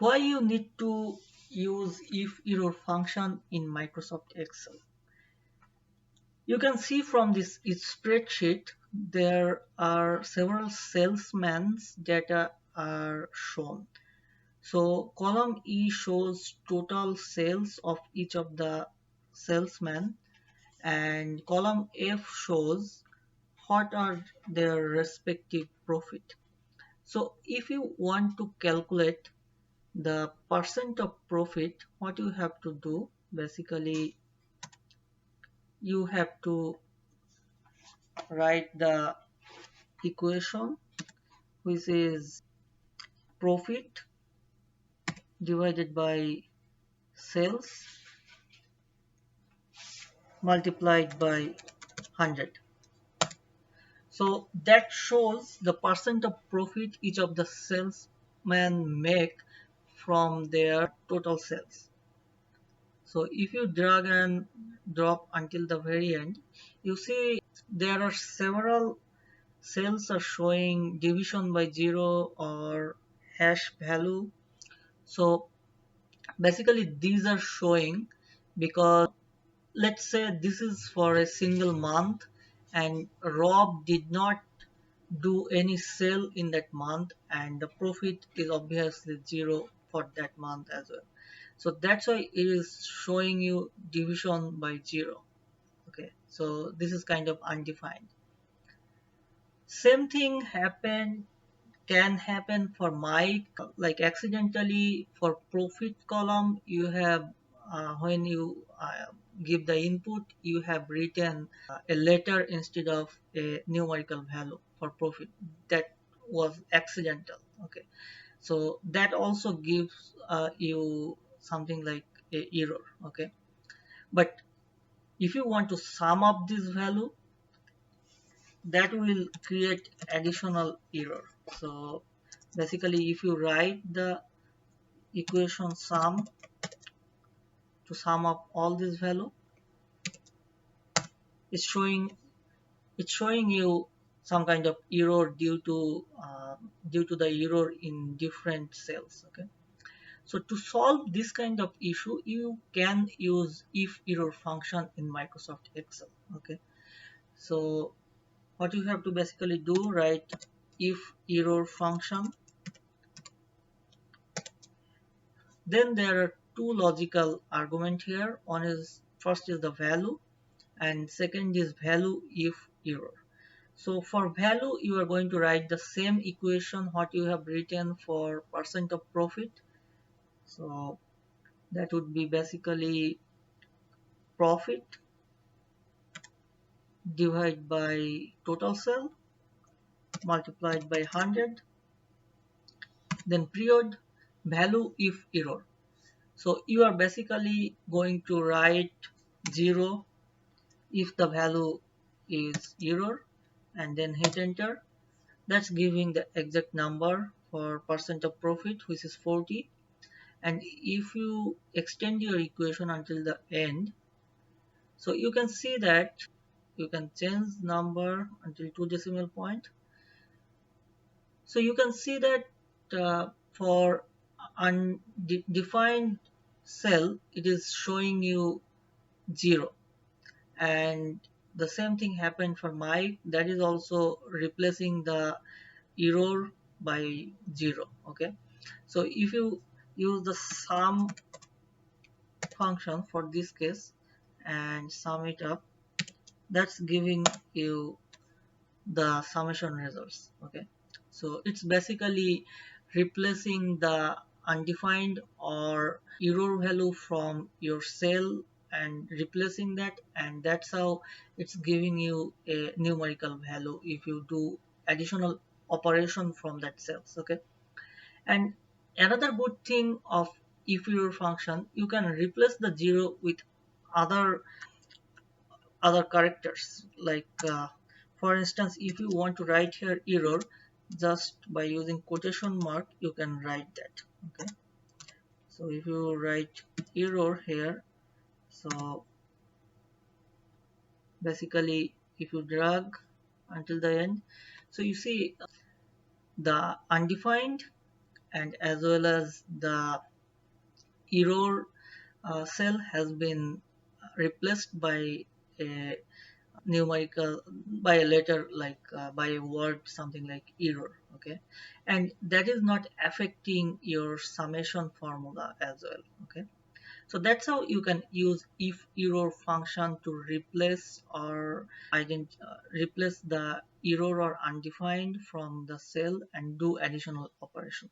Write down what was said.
Why you need to use if error function in Microsoft Excel? You can see from this spreadsheet there are several salesmen's data are shown. So column E shows total sales of each of the salesmen, and column F shows what are their respective profit. So if you want to calculate the percent of profit, what you have to do, basically you have to write the equation, which is profit divided by sales multiplied by 100. So that shows the percent of profit each of the salesmen make from their total sales. So if you drag and drop until the very end, you see there are several cells are showing division by zero or hash value. So basically these are showing because let's say this is for a single month and Rob did not do any sale in that month, and the profit is obviously zero for that month as well. So that's why it is showing you division by zero. Okay, so this is kind of undefined. Same thing can happen for Mike, like accidentally for profit column you have when you give the input, you have written a letter instead of a numerical value for profit. That was accidental. Okay, so that also gives you something like a error. Okay, but if you want to sum up this value, that will create additional error. So basically if you write the equation sum to sum up all this value, it's showing you some kind of error due to the error in different cells. Okay, so to solve this kind of issue you can use if error function in Microsoft Excel. Okay, so what you have to basically do, write if error function. Then there are two logical argument here. One is first is the value and second is value if error. So for value you are going to write the same equation what you have written for percent of profit. So that would be basically profit divided by total sale multiplied by 100, then period value if error. So you are basically going to write 0 if the value is error and then hit enter. That's giving the exact number for percent of profit, which is 40. And if you extend your equation until the end, so you can see that you can change number until 2 decimal point. So you can see that for undefined cell it is showing you 0, and the same thing happened for Mike, that is also replacing the error by 0. Okay, so if you use the sum function for this case and sum it up, that's giving you the summation results. Okay, so it's basically replacing the undefined or error value from your cell and replacing that, and that's how it's giving you a numerical value if you do additional operation from that cells. Okay, and another good thing of if error function, you can replace the 0 with other characters, like for instance if you want to write here error, just by using quotation mark you can write that. Okay, so if you write error here, so basically if you drag until the end, so you see the undefined and as well as the error cell has been replaced by a numerical, by a letter, like by a word something like error. Okay, and that is not affecting your summation formula as well. Okay, so that's how you can use if error function to replace or replace the error or undefined from the cell and do additional operation.